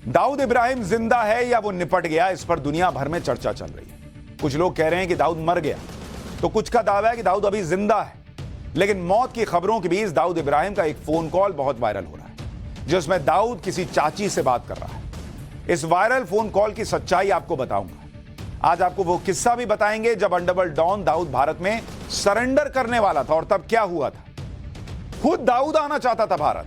दाऊद इब्राहिम जिंदा है या वो निपट गया, इस पर दुनिया भर में चर्चा चल रही है। कुछ लोग कह रहे हैं कि दाऊद मर गया, तो कुछ का दावा है कि दाऊद अभी जिंदा है। लेकिन मौत की खबरों के बीच दाऊद इब्राहिम का एक फोन कॉल बहुत वायरल हो रहा है, जिसमें दाऊद किसी चाची से बात कर रहा है। इस वायरल फोन कॉल की सच्चाई आपको बताऊंगा। आज आपको वो किस्सा भी बताएंगे जब अंडरवर्ल्ड डॉन दाऊद भारत में सरेंडर करने वाला था और तब क्या हुआ था। खुद दाऊद आना चाहता था भारत,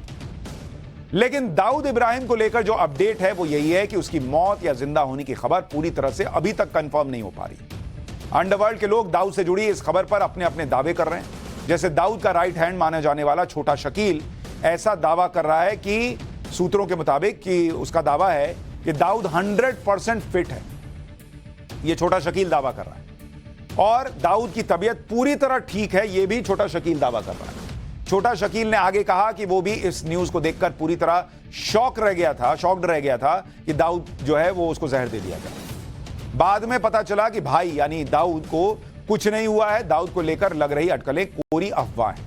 लेकिन दाऊद इब्राहिम को लेकर जो अपडेट है वो यही है कि उसकी मौत या जिंदा होने की खबर पूरी तरह से अभी तक कंफर्म नहीं हो पा रही। अंडरवर्ल्ड के लोग दाऊद से जुड़ी इस खबर पर अपने अपने दावे कर रहे हैं। जैसे दाऊद का राइट हैंड माना जाने वाला छोटा शकील ऐसा दावा कर रहा है कि सूत्रों के मुताबिक कि उसका दावा है कि दाऊद 100% फिट है। यह छोटा शकील दावा कर रहा है और दाऊद की तबीयत पूरी तरह ठीक है, यह भी छोटा शकील दावा कर रहा है। छोटा शकील ने आगे कहा कि वो भी इस न्यूज को देखकर पूरी तरह शॉक्ड रह गया था कि दाऊद जो है वो उसको जहर दे दिया गया। बाद में पता चला कि भाई यानी दाऊद को कुछ नहीं हुआ है। दाऊद को लेकर लग रही अटकलें कोरी अफवाह है।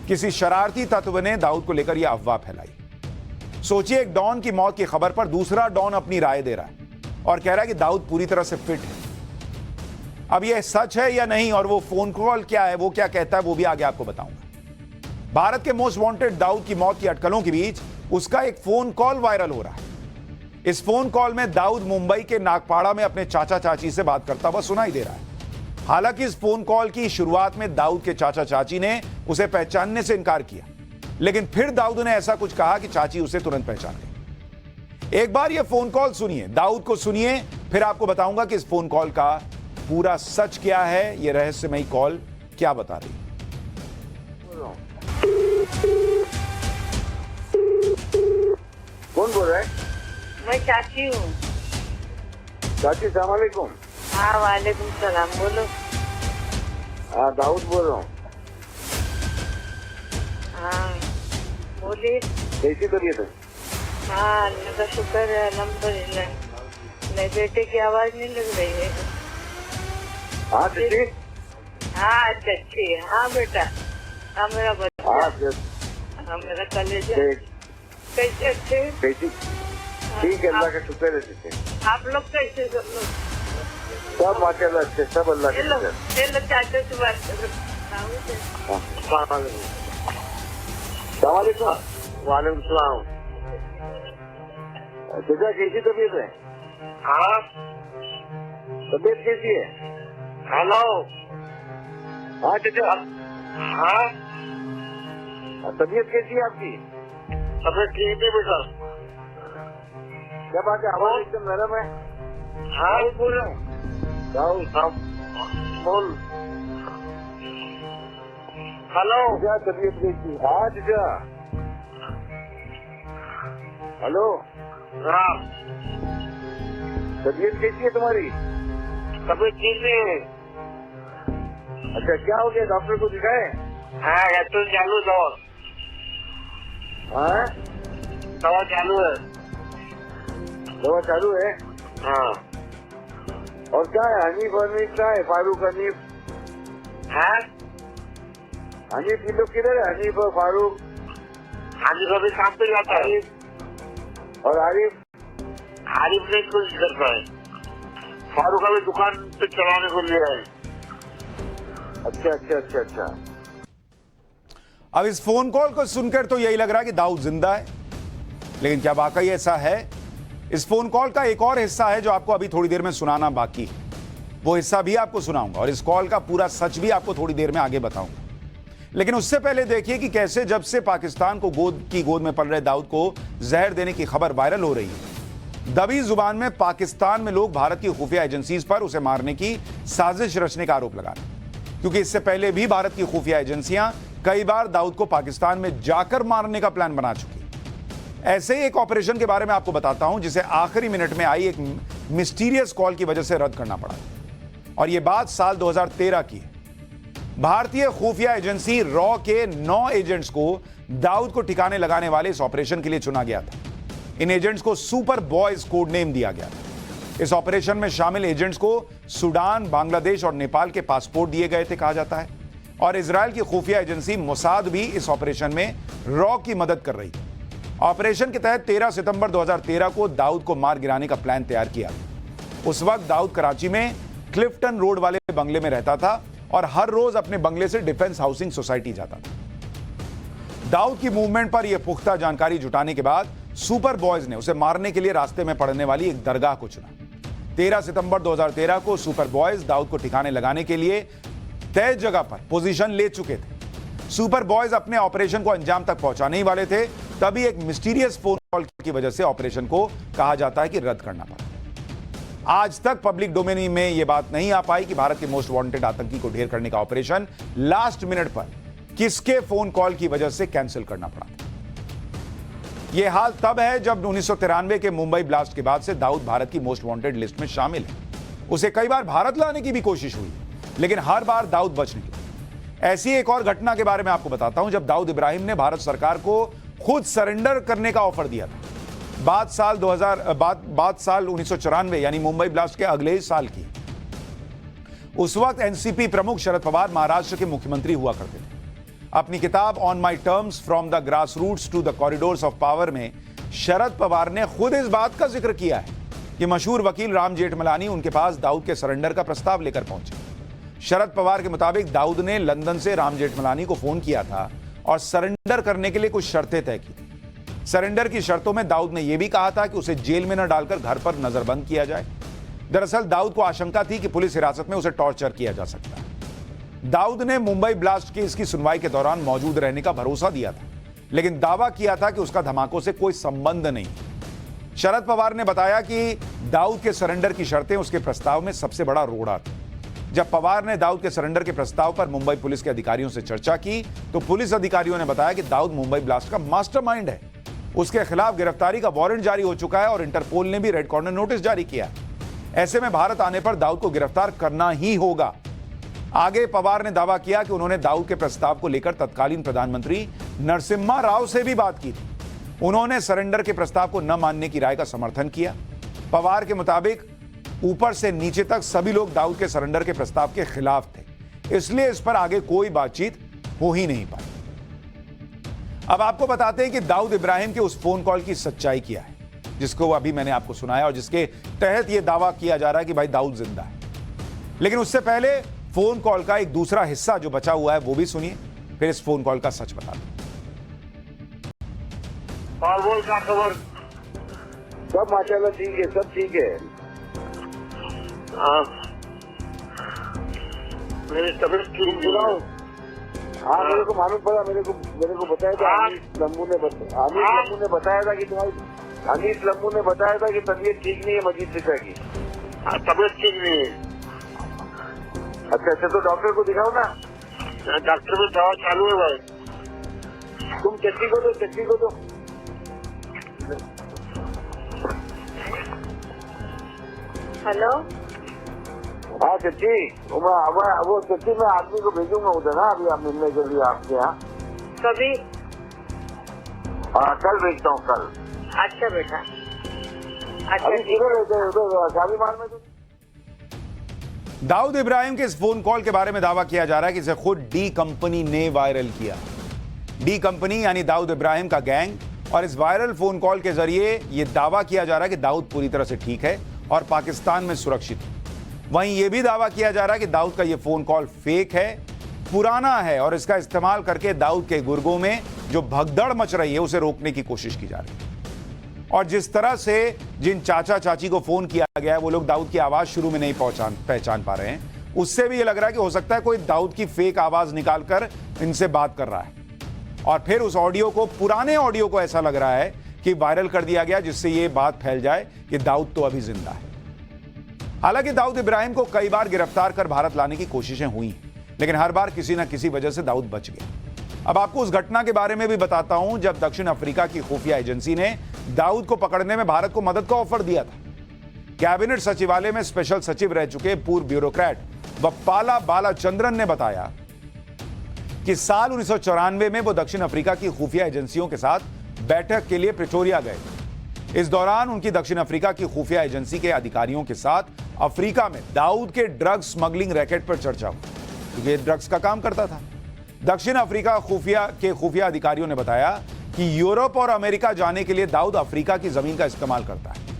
किसी शरारती तत्व ने दाऊद को लेकर यह अफवाह फैलाई। सोचिए, एक डॉन की मौत की खबर पर दूसरा डॉन अपनी राय दे रहा है और कह रहा है कि दाऊद पूरी तरह से फिट है। अब यह सच है या नहीं और वो फोन कॉल क्या है, वो क्या कहता है, वो भी आगे आपको बताऊंगा। भारत के मोस्ट वांटेड दाऊद की मौत की अटकलों के बीच उसका एक फोन कॉल वायरल हो रहा है। इस फोन कॉल में दाऊद मुंबई के नागपाड़ा में अपने चाचा चाची से बात करता हुआ सुनाई दे रहा है। हालांकि इस फोन कॉल की शुरुआत में दाऊद के चाचा चाची ने उसे पहचानने से इनकार किया, लेकिन फिर दाऊद ने ऐसा कुछ कहा कि चाची उसे तुरंत पहचान गई। एक बार यह फोन कॉल सुनिए, दाऊद को सुनिए, फिर आपको बताऊंगा कि इस फोन कॉल का पूरा सच क्या है, यह रहस्यमयी कॉल क्या बता रही है। कौन बोल रहा है? मैं चाची हूँ। चाची सलाम वालेकुम। हाँ वालेकुम सलाम, बोलो। हाँ दाऊद बोल रहा हूँ। हाँ बोलिए। कैसी तबीयत है? हाँ अल्लाह का शुक्र है, अल्हम्दुलिल्लाह। मेरे बेटे की आवाज नहीं लग रही है। हाँ चाची। हाँ चाची, हाँ बेटा, हाँ मेरा बच्चा, हाँ मेरा कलेजा। कैसे अच्छे? कैसी? ठीक है, अल्लाह का शुक्र है। चाची आप लोग कैसे सब लोग? सब माशाल्लाह अच्छे, सब अल्लाह का चलो शुक्र है। चलो चाचा से बात करो। सलाम वालेकुम। वालेकुम सलाम। चाचा कैसी तबीयत है? हाँ तबीयत कैसी है? हेलो। हाँ चाचा, हाँ तबीयत कैसी है आपकी? तबीयत ठीक है बेटा। क्या बात है, आवाज एकदम नरम है। हाँ बोल रहा हूँ दाऊद। हाँ बोल। हेलो। चाचा तबीयत कैसी? हाँ चाचा। हेलो, हाँ तबीयत कैसी है तुम्हारी? तबीयत ठीक है। अच्छा, क्या हो गया, डॉक्टर को दिखाए? हाँ डॉक्टर चालू दवा। हाँ दवा चालू है। दवा चालू है। हाँ और क्या है, हनीफ हनीफ क्या है, फारूक हनीफ? हाँ हनीफ ये लोग किधर है? हनीफ और फारूक? हाँ जी, कभी काम पे जाता है। हनीफ और आरिफ? आरिफ ने कोशिश करता है, फारूक अभी दुकान पे चलाने को लिया है। अच्छा अच्छा अच्छा अच्छा। अब इस फोन कॉल को सुनकर तो यही लग रहा है कि दाऊद जिंदा है, लेकिन क्या वाकई ऐसा है? इस फोन कॉल का एक और हिस्सा है जो आपको अभी थोड़ी देर में सुनाना बाकी है। वो हिस्सा भी आपको सुनाऊंगा और इस कॉल का पूरा सच भी आपको थोड़ी देर में आगे बताऊंगा। लेकिन उससे पहले देखिए कि कैसे जब से पाकिस्तान को गोद में पल रहे दाऊद को जहर देने की खबर वायरल हो रही है, दबी जुबान में पाकिस्तान में लोग भारत की खुफिया एजेंसीज पर उसे मारने की साजिश रचने का आरोप लगा रहे हैं। क्योंकि इससे पहले भी भारत की खुफिया एजेंसियां कई बार दाऊद को पाकिस्तान में जाकर मारने का प्लान बना चुकी। ऐसे ही एक ऑपरेशन के बारे में आपको बताता हूं जिसे आखिरी मिनट में आई एक मिस्टीरियस कॉल की वजह से रद्द करना पड़ा, और यह बात साल 2013 की है। भारतीय खुफिया एजेंसी रॉ के 9 एजेंट्स को दाऊद को ठिकाने लगाने वाले इस ऑपरेशन के लिए चुना गया था। इन एजेंट्स को सुपर बॉयज कोड नेम दिया गया था। इस ऑपरेशन में शामिल एजेंट्स को सूडान, बांग्लादेश और नेपाल के पासपोर्ट दिए गए थे कहा जाता है, और इजराइल की खुफिया एजेंसी मोसाद भी इस ऑपरेशन में रॉ की मदद कर रही थी। ऑपरेशन के तहत 13 सितंबर 2013 को दाऊद को मार गिराने का प्लान तैयार किया। उस वक्त दाऊद कराची में क्लिफ्टन रोड वाले बंगले में रहता था और हर रोज अपने बंगले से डिफेंस हाउसिंग सोसाइटी जाता था। दाऊद की मूवमेंट पर यह पुख्ता जानकारी जुटाने के बाद सुपर बॉयज ने उसे मारने के लिए रास्ते में पड़ने वाली एक दरगाह को चुना। 13 सितंबर 2013 को सुपर बॉयज दाऊद को ठिकाने लगाने के लिए तय जगह पर पोजीशन ले चुके थे। सुपर बॉयज अपने ऑपरेशन को अंजाम तक पहुंचाने ही वाले थे, तभी एक मिस्टीरियस फोन कॉल की वजह से ऑपरेशन को कहा जाता है कि रद्द करना पड़ा। आज तक पब्लिक डोमेन में यह बात नहीं आ पाई कि भारत के मोस्ट वांटेड आतंकी को ढेर करने का ऑपरेशन लास्ट मिनट पर किसके फोन कॉल की वजह से कैंसिल करना पड़ा। यह हाल तब है जब 1993 के मुंबई ब्लास्ट के बाद से दाऊद भारत की मोस्ट वांटेड लिस्ट में शामिल है। उसे कई बार भारत लाने की भी कोशिश हुई, लेकिन हर बार दाऊद बच निकला। ऐसी एक और घटना के बारे में आपको बताता हूं, जब दाऊद इब्राहिम ने भारत सरकार को खुद सरेंडर करने का ऑफर दिया था। बात साल 1994 यानी मुंबई ब्लास्ट के अगले ही साल की। उस वक्त एनसीपी प्रमुख शरद पवार महाराष्ट्र के मुख्यमंत्री हुआ करते थे। अपनी किताब on my terms from the grass roots to the corridors of power में शरद पवार ने खुद इस बात का जिक्र किया है कि मशहूर वकील राम जेठमलानी उनके पास दाऊद के सरेंडर का प्रस्ताव लेकर पहुंचे। शरद पवार के मुताबिक दाऊद ने लंदन से राम जेठमलानी को फोन किया था और सरेंडर करने के लिए कुछ शर्तें तय की थी। सरेंडर की शर्तों में दाऊद ने यह भी कहा था कि उसे जेल में न डालकर घर पर नजरबंद किया जाए। दरअसल दाऊद को आशंका थी कि पुलिस हिरासत में उसे टॉर्चर किया जा सकता है। दाऊद ने मुंबई ब्लास्ट केस की सुनवाई के दौरान मौजूद रहने का भरोसा दिया था, लेकिन दावा किया था कि उसका धमाकों से कोई संबंध नहीं। शरद पवार ने बताया कि दाऊद के सरेंडर की शर्तें उसके प्रस्ताव में सबसे बड़ा रोड़ा था। जब पवार ने दाऊद के सरेंडर के प्रस्ताव पर मुंबई पुलिस के अधिकारियों से चर्चा की, तो पुलिस अधिकारियों ने बताया कि दाऊद मुंबई ब्लास्ट का मास्टरमाइंड है। उसके खिलाफ गिरफ्तारी का वारंट जारी हो चुका है और इंटरपोल ने भी रेड कॉर्नर नोटिस जारी किया। ऐसे में भारत आने पर दाऊद को गिरफ्तार करना ही होगा। आगे पवार ने दावा किया कि उन्होंने दाऊद के प्रस्ताव को लेकर तत्कालीन प्रधानमंत्री नरसिम्हा राव से भी बात की थी। उन्होंने सरेंडर के प्रस्ताव को न मानने की राय का समर्थन किया। पवार के मुताबिक ऊपर से नीचे तक सभी लोग दाऊद के सरेंडर के प्रस्ताव के खिलाफ थे, इसलिए इस पर आगे कोई बातचीत हो ही नहीं पाई। अब आपको बताते हैं कि दाऊद इब्राहिम के उस फोन कॉल की सच्चाई क्या है, जिसको अभी मैंने आपको सुनाया और जिसके तहत यह दावा किया जा रहा है कि भाई दाऊद जिंदा है। लेकिन उससे पहले फोन कॉल का एक दूसरा हिस्सा जो बचा हुआ है वो भी सुनिए, फिर इस फोन कॉल का सच बता दो। और बोल क्या खबर? सब माशाल्लाह ठीक है, सब ठीक है। हाँ, मेरी तबीयत ठीक सुनाओ। हाँ, मेरे को मालूम पड़ा, मेरे को बताया था अनीस लम्बू ने बताया था कि तुम्हारी अनीस लम्बू ने बताया था कि तबीयत ठीक नहीं है मजीद सिक्का की। तबीयत ठीक नहीं है। अच्छा, तो डॉक्टर को दिखाओ ना। डॉक्टर में दवा चालू है भाई। तुम चक्की को दो। हेलो। हाँ चच्ची, वो चच्ची मैं आदमी को भेजूंगा उधर ना अभी आप मिलने के लिए आपके यहाँ। कभी? हाँ, कल भेजता हूँ कल। अच्छा बेटा। अच्छा, अभी किधर रहते हैं? उधर शालीमार में। दाऊद इब्राहिम के इस फोन कॉल के बारे में दावा किया जा रहा है कि इसे खुद डी कंपनी ने वायरल किया। डी कंपनी यानी दाऊद इब्राहिम का गैंग, और इस वायरल फोन कॉल के जरिए यह दावा किया जा रहा है कि दाऊद पूरी तरह से ठीक है और पाकिस्तान में सुरक्षित है। वहीं यह भी दावा किया जा रहा है कि दाऊद का यह फोन कॉल फेक है, पुराना है और इसका इस्तेमाल करके दाऊद के गुर्गों में जो भगदड़ मच रही है उसे रोकने की कोशिश की जा रही है। और जिस तरह से जिन चाचा चाची को फोन किया गया है वो लोग दाऊद की आवाज शुरू में नहीं पहचान पा रहे हैं, उससे भी ये लग रहा है कि हो सकता है कोई दाऊद की फेक आवाज निकालकर इनसे बात कर रहा है और फिर उस ऑडियो को, पुराने ऑडियो को ऐसा लग रहा है कि वायरल कर दिया गया, जिससे ये बात फैल जाए कि दाऊद तो अभी जिंदा है। हालांकि दाऊद इब्राहिम को कई बार गिरफ्तार कर भारत लाने की कोशिशें हुई, लेकिन हर बार किसी न किसी वजह से दाऊद बच गया। अब आपको उस घटना के बारे में भी बताता हूं जब दक्षिण अफ्रीका की खुफिया एजेंसी ने दाऊद को पकड़ने में भारत को मदद का ऑफर दिया था। कैबिनेट सचिवालय में स्पेशल सचिव रह चुके पूर्व ब्यूरोक्रेट वप्पाला बालाचंद्रन ने बताया कि साल 1994 में वो दक्षिण अफ्रीका की खुफिया एजेंसियों के साथ बैठक के लिए प्रिटोरिया गए। इस दौरान उनकी दक्षिण अफ्रीका की खुफिया एजेंसी के अधिकारियों के साथ अफ्रीका में दाऊद के ड्रग्स स्मगलिंग रैकेट पर चर्चा हुई, क्योंकि ड्रग्स का काम करता था। दक्षिण अफ्रीका खुफिया अधिकारियों ने बताया कि यूरोप और अमेरिका जाने के लिए दाऊद अफ्रीका की जमीन का इस्तेमाल करता है।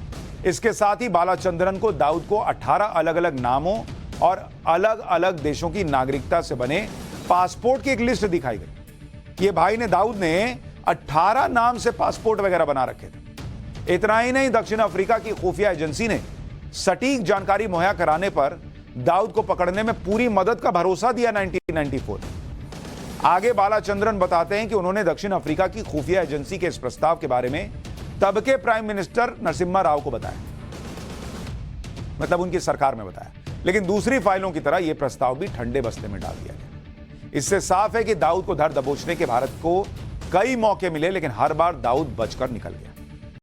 इसके साथ ही बालाचंद्रन को दाऊद को 18 अलग अलग नामों और अलग अलग देशों की नागरिकता से बने पासपोर्ट की एक लिस्ट दिखाई गई। ये भाई ने दाऊद ने 18 नाम से पासपोर्ट वगैरह बना रखे थे। इतना ही नहीं, दक्षिण अफ्रीका की खुफिया एजेंसी ने सटीक जानकारी मुहैया कराने पर दाऊद को पकड़ने में पूरी मदद का भरोसा दिया 1994 में। आगे बालाचंद्रन बताते हैं कि उन्होंने दक्षिण अफ्रीका की खुफिया एजेंसी के इस प्रस्ताव के बारे में तब के प्राइम मिनिस्टर नरसिम्हा राव को बताया, मतलब उनकी सरकार में बताया। लेकिन दूसरी फाइलों की तरह यह प्रस्ताव भी ठंडे बस्ते में डाल दिया गया। इससे साफ है कि दाऊद को धर दबोचने के भारत को कई मौके मिले, लेकिन हर बार दाऊद बचकर निकल गया।